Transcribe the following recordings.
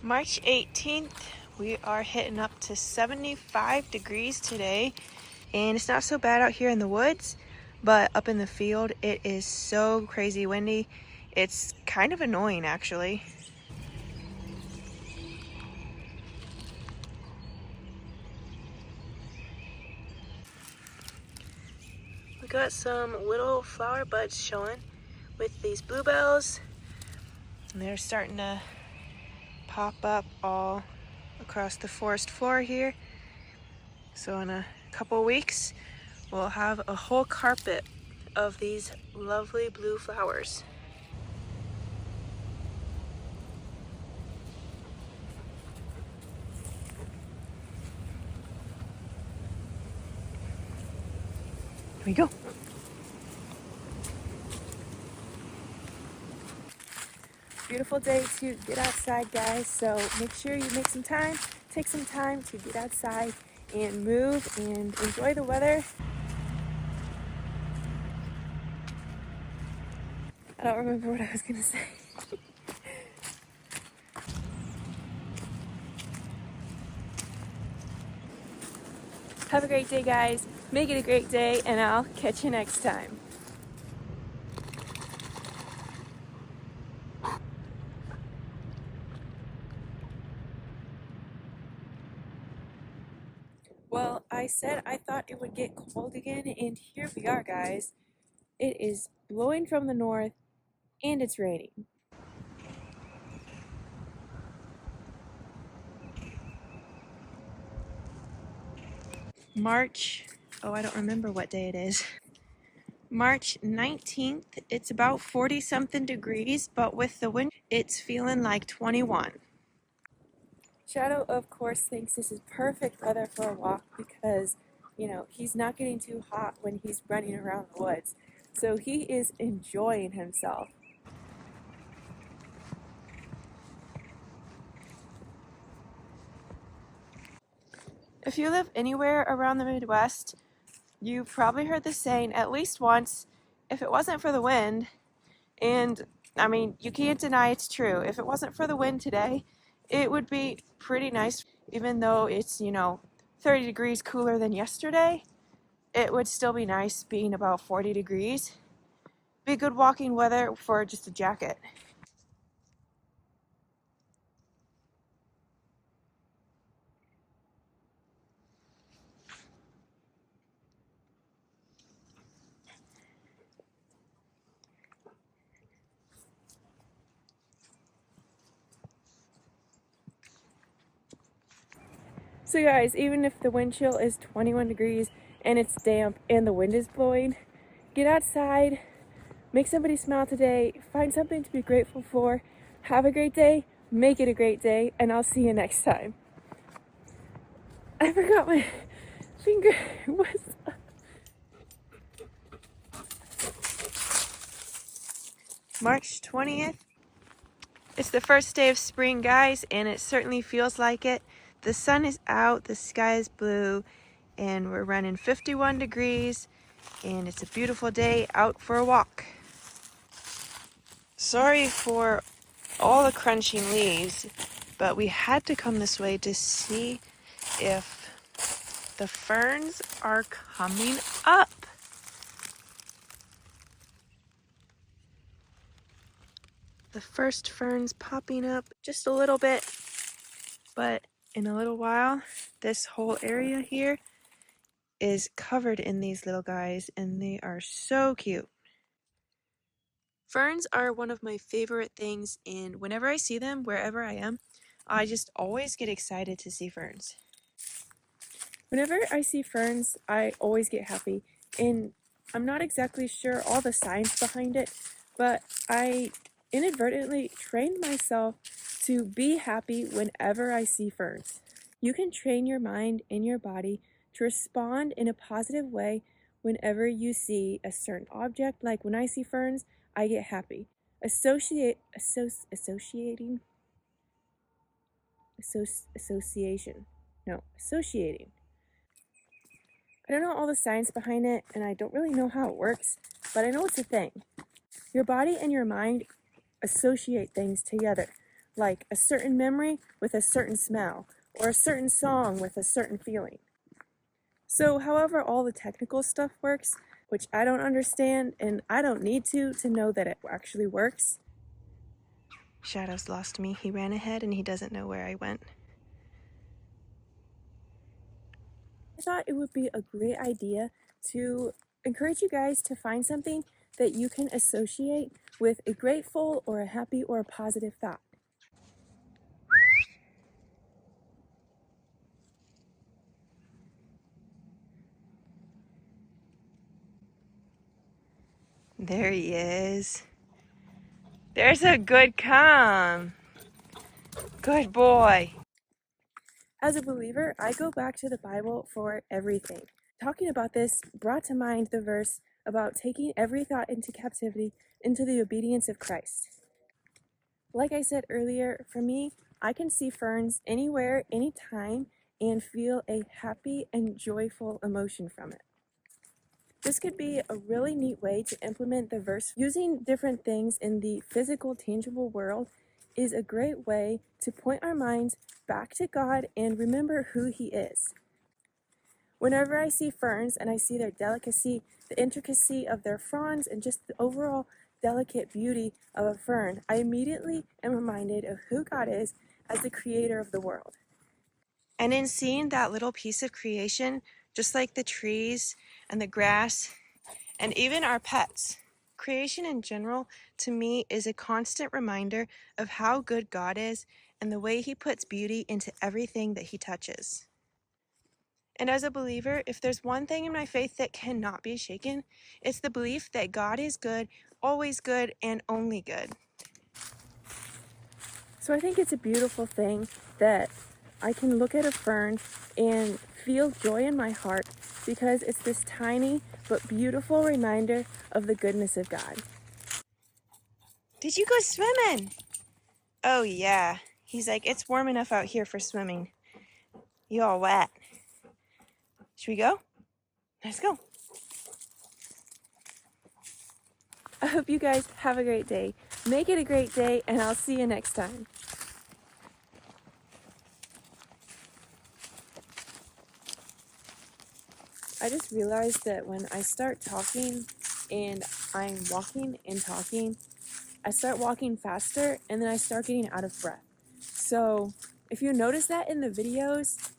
March 18th, we are hitting up to 75 degrees today, and it's not so bad out here in the woods, but up in the field it is so crazy windy. It's kind of annoying actually. We got some little flower buds showing with these bluebells, and they're starting to pop up all across the forest floor here. So in a couple weeks we'll have a whole carpet of these lovely blue flowers. Here we go. Beautiful day to get outside, guys, so make sure you make some time, take some time to get outside and move and enjoy the weather. I don't remember what I was gonna say. Have a great day, guys. Make it a great day, and I'll catch you next time. Well, I said I thought it would get cold again, and here we are, guys. It is blowing from the north, and it's raining. I don't remember what day it is. March 19th, it's about 40 something degrees, but with the wind, it's feeling like 21. Shadow, of course, thinks this is perfect weather for a walk because, he's not getting too hot when he's running around the woods. So he is enjoying himself. If you live anywhere around the Midwest, you've probably heard this saying at least once, if it wasn't for the wind. And I mean, you can't deny it's true. If it wasn't for the wind today, it would be pretty nice. Even though it's, 30 degrees cooler than yesterday, it would still be nice being about 40 degrees. Be good walking weather for just a jacket. So guys, even if the wind chill is 21 degrees and it's damp and the wind is blowing, get outside, make somebody smile today, find something to be grateful for, have a great day, make it a great day, and I'll see you next time. I forgot my finger was up. March 20th. It's the first day of spring, guys, and it certainly feels like it. The sun is out, the sky is blue, and we're running 51 degrees, and it's a beautiful day out for a walk. Sorry for all the crunching leaves, but we had to come this way to see if the ferns are coming up. The first ferns popping up just a little bit, but in a little while, this whole area here is covered in these little guys, and they are so cute. Ferns are one of my favorite things, and whenever I see them, wherever I am, I just always get excited to see ferns. Whenever I see ferns, I always get happy, and I'm not exactly sure all the science behind it, but I inadvertently trained myself to be happy whenever I see ferns. You can train your mind and your body to respond in a positive way whenever you see a certain object. Like when I see ferns, I get happy. Associating. I don't know all the science behind it, and I don't really know how it works, but I know it's a thing. Your body and your mind associate things together. like a certain memory with a certain smell, or a certain song with a certain feeling. So however all the technical stuff works, which I don't understand and I don't need to know that it actually works. Shadow's lost me. He ran ahead and he doesn't know where I went. I thought it would be a great idea to encourage you guys to find something that you can associate with a grateful or a happy or a positive thought. There he is. There's a good come. Good boy. As a believer, I go back to the Bible for everything. Talking about this brought to mind the verse about taking every thought into captivity into the obedience of Christ. Like I said earlier, for me, I can see ferns anywhere, anytime, and feel a happy and joyful emotion from it. This could be a really neat way to implement the verse. Using different things in the physical, tangible world is a great way to point our minds back to God and remember who He is. Whenever I see ferns and I see their delicacy, the intricacy of their fronds, and just the overall delicate beauty of a fern, I immediately am reminded of who God is as the creator of the world. And in seeing that little piece of creation, just like the trees and the grass and even our pets, creation in general, to me, is a constant reminder of how good God is and the way He puts beauty into everything that He touches. And as a believer, if there's one thing in my faith that cannot be shaken, it's the belief that God is good, always good, and only good. So I think it's a beautiful thing that I can look at a fern and feel joy in my heart because it's this tiny but beautiful reminder of the goodness of God. Did you go swimming? Oh yeah. He's like, it's warm enough out here for swimming. You all wet. Should we go? Let's go. I hope you guys have a great day. Make it a great day, and I'll see you next time. I just realized that when I start talking and I'm walking and talking, I start walking faster and then I start getting out of breath. So if you notice that in the videos,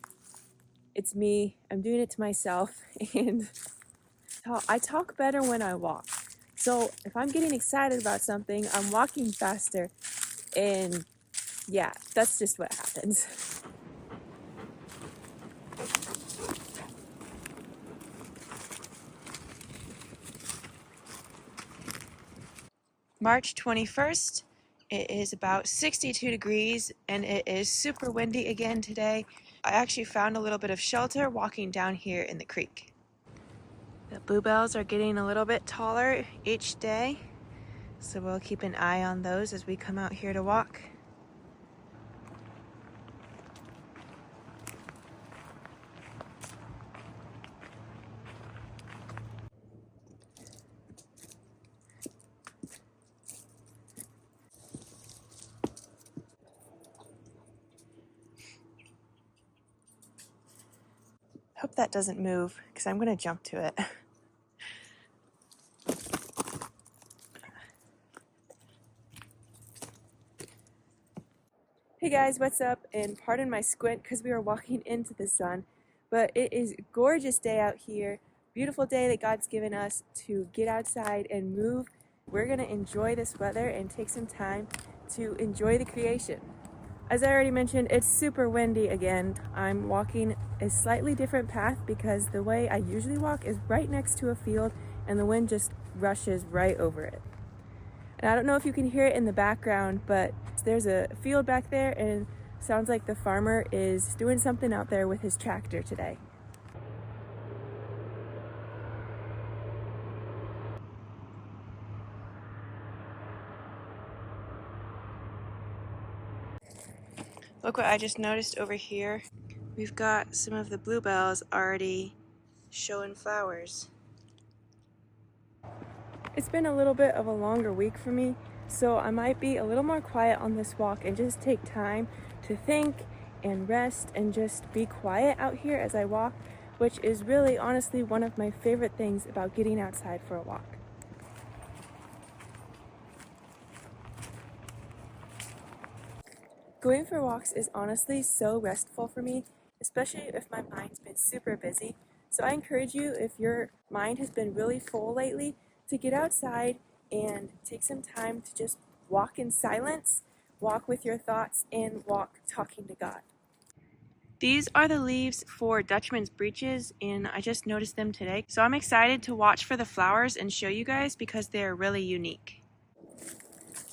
it's me. I'm doing it to myself, and I talk better when I walk. So if I'm getting excited about something, I'm walking faster, and yeah, that's just what happens. March 21st, it is about 62 degrees and it is super windy again today. I actually found a little bit of shelter walking down here in the creek. The bluebells are getting a little bit taller each day, so we'll keep an eye on those as we come out here to walk. Hope that doesn't move because I'm going to jump to it. Hey guys, what's up? And pardon my squint because we are walking into the sun, but it is a gorgeous day out here. Beautiful day that God's given us to get outside and move. We're going to enjoy this weather and take some time to enjoy the creation. As I already mentioned, it's super windy again. I'm walking a slightly different path because the way I usually walk is right next to a field and the wind just rushes right over it. And I don't know if you can hear it in the background, but there's a field back there and it sounds like the farmer is doing something out there with his tractor today. Look what I just noticed over here. We've got some of the bluebells already showing flowers. It's been a little bit of a longer week for me, so I might be a little more quiet on this walk and just take time to think and rest and just be quiet out here as I walk, which is really honestly one of my favorite things about getting outside for a walk. Going for walks is honestly so restful for me, especially if my mind's been super busy. So I encourage you, if your mind has been really full lately, to get outside and take some time to just walk in silence, walk with your thoughts, and walk talking to God. These are the leaves for Dutchman's breeches, and I just noticed them today. So I'm excited to watch for the flowers and show you guys because they're really unique.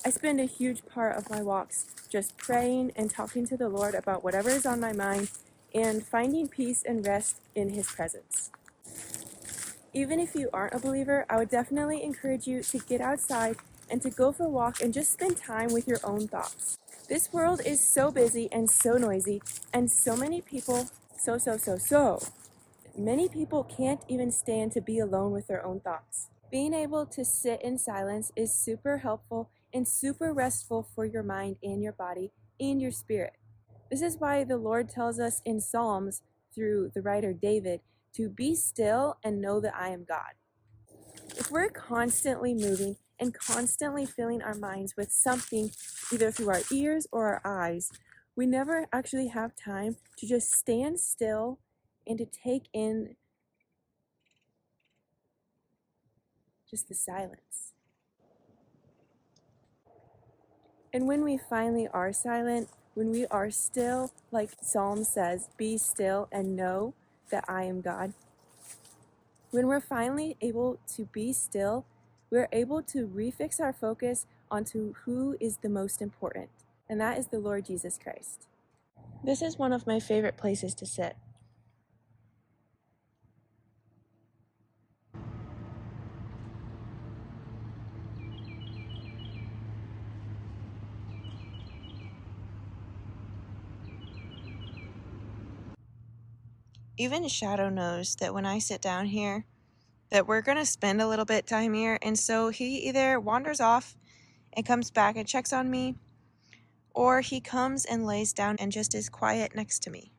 I spend a huge part of my walks just praying and talking to the Lord about whatever is on my mind and finding peace and rest in His presence. Even if you aren't a believer, I would definitely encourage you to get outside and to go for a walk and just spend time with your own thoughts. This world is so busy and so noisy, and so many people, many people can't even stand to be alone with their own thoughts. Being able to sit in silence is super helpful and super restful for your mind and your body and your spirit. This is why the Lord tells us in Psalms through the writer David to be still and know that I am God. If we're constantly moving and constantly filling our minds with something either through our ears or our eyes, we never actually have time to just stand still and to take in just the silence. And when we finally are silent, when we are still, like Psalm says, be still and know that I am God. When we're finally able to be still, we're able to refix our focus onto who is the most important, and that is the Lord Jesus Christ. This is one of my favorite places to sit. Even Shadow knows that when I sit down here, that we're going to spend a little bit time here, and so he either wanders off and comes back and checks on me, or he comes and lays down and just is quiet next to me.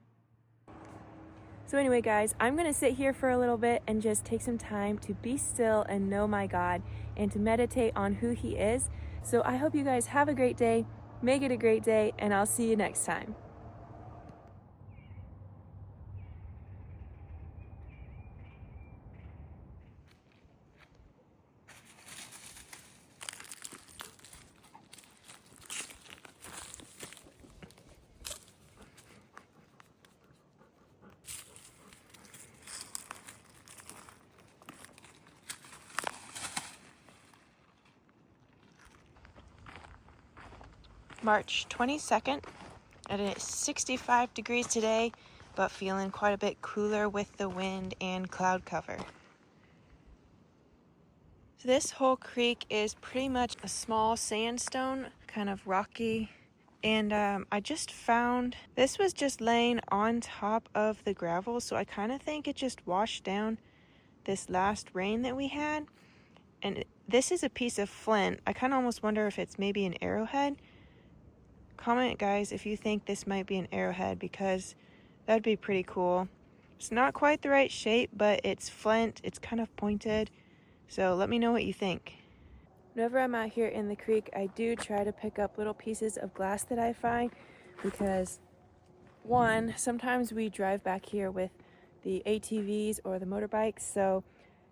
So anyway, guys, I'm going to sit here for a little bit and just take some time to be still and know my God and to meditate on who He is. So I hope you guys have a great day, make it a great day, and I'll see you next time. March 22nd, and it's 65 degrees today, but feeling quite a bit cooler with the wind and cloud cover. So this whole creek is pretty much a small sandstone, kind of rocky. And I just found this was just laying on top of the gravel, so I kind of think it just washed down this last rain that we had. And this is a piece of flint. I kind of almost wonder if it's maybe an arrowhead. Comment, guys, if you think this might be an arrowhead, because that'd be pretty cool. It's not quite the right shape, but it's flint. It's kind of pointed. So let me know what you think. Whenever I'm out here in the creek, I do try to pick up little pieces of glass that I find, because one, sometimes we drive back here with the ATVs or the motorbikes, so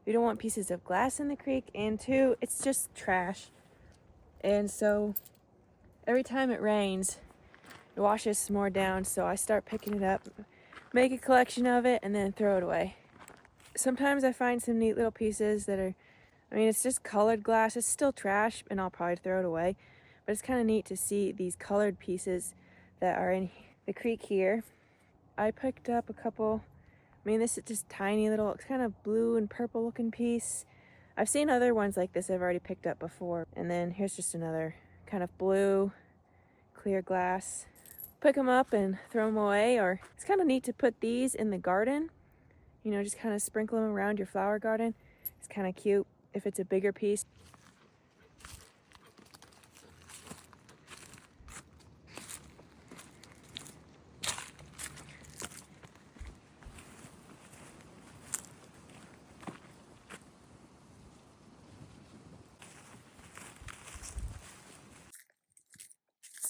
we don't want pieces of glass in the creek, and two, it's just trash. And so every time it rains, it washes some more down, so I start picking it up, make a collection of it, and then throw it away. Sometimes I find some neat little pieces that are, it's just colored glass. It's still trash, and I'll probably throw it away. But it's kind of neat to see these colored pieces that are in the creek here. I picked up a couple. This is just tiny little, it's kind of blue and purple looking piece. I've seen other ones like this I've already picked up before. And then here's just another kind of blue, clear glass. Pick them up and throw them away. Or it's kind of neat to put these in the garden. Just kind of sprinkle them around your flower garden. It's kind of cute if it's a bigger piece.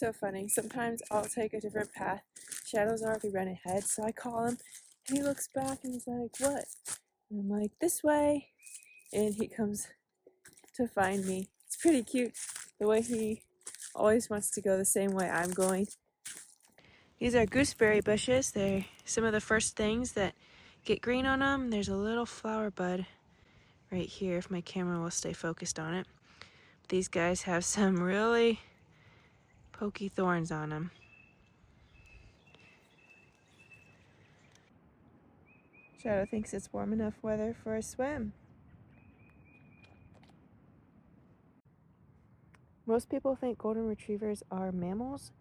so funny. Sometimes I'll take a different path. Shadow's already run ahead, so I call him, and he looks back and he's like, "What?" And I'm like, "This way." And he comes to find me. It's pretty cute the way he always wants to go the same way I'm going. These are gooseberry bushes. They're some of the first things that get green on them. There's a little flower bud right here, if my camera will stay focused on it. These guys have some really pokey thorns on them. Shadow thinks it's warm enough weather for a swim. Most people think golden retrievers are mammals,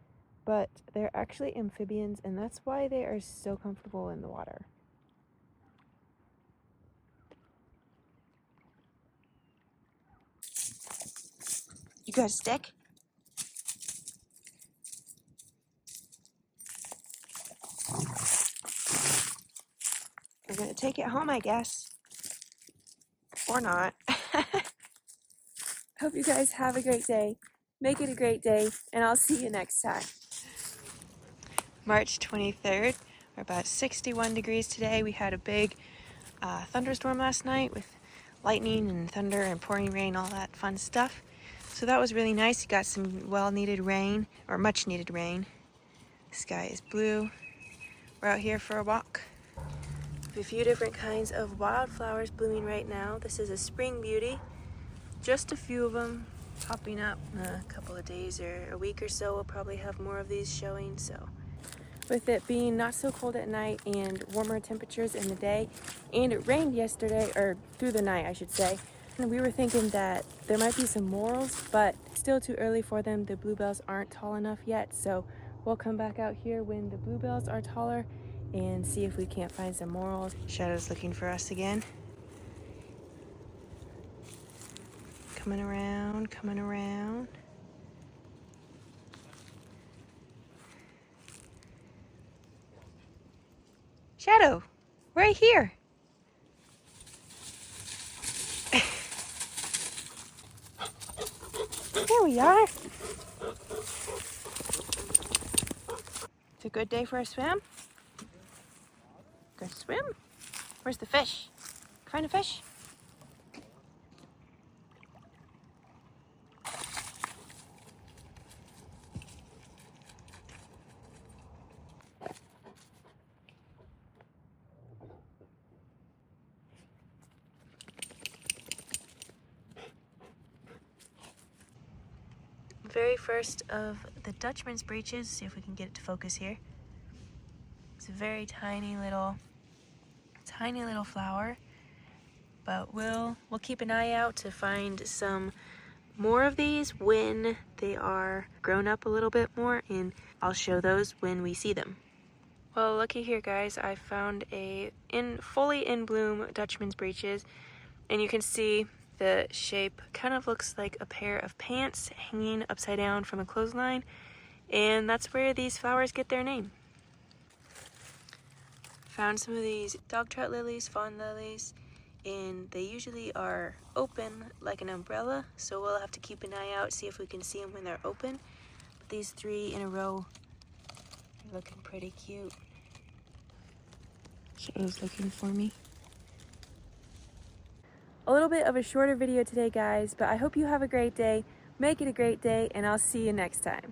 but they're actually amphibians, and that's why they are so comfortable in the water. You got a stick? You're gonna take it home, I guess. Or not. Hope you guys have a great day. Make it a great day, and I'll see you next time. March 23rd. We're about 61 degrees today. We had a big thunderstorm last night with lightning and thunder and pouring rain, all that fun stuff. So that was really nice. You got some well-needed rain, or much-needed rain. The sky is blue. We're out here for a walk. We have a few different kinds of wildflowers blooming right now. This is a spring beauty. Just a few of them popping up. In a couple of days or a week or so, we'll probably have more of these showing. So, with it being not so cold at night and warmer temperatures in the day, and it rained yesterday, or through the night I should say, and we were thinking that there might be some morels, but still too early for them. The bluebells aren't tall enough yet, so we'll come back out here when the bluebells are taller and see if we can't find some morels. Shadow's looking for us again. Coming around, coming around. Shadow, right here. There we are. It's a good day for a swim. Good swim. Where's the fish? Find a fish. Very first of the Dutchman's breeches. See if we can get it to focus here. It's a very tiny little flower, but we'll keep an eye out to find some more of these when they are grown up a little bit more, and I'll show those when we see them. Well, looky here, guys. I found a fully in bloom Dutchman's breeches, and you can see the shape kind of looks like a pair of pants hanging upside down from a clothesline, and that's where these flowers get their name. Found some of these dogtrout lilies, fawn lilies, and they usually are open like an umbrella, so we'll have to keep an eye out, see if we can see them when they're open. But these three in a row are looking pretty cute. Shadow's looking for me. A little bit of a shorter video today, guys, but I hope you have a great day. Make it a great day, and I'll see you next time.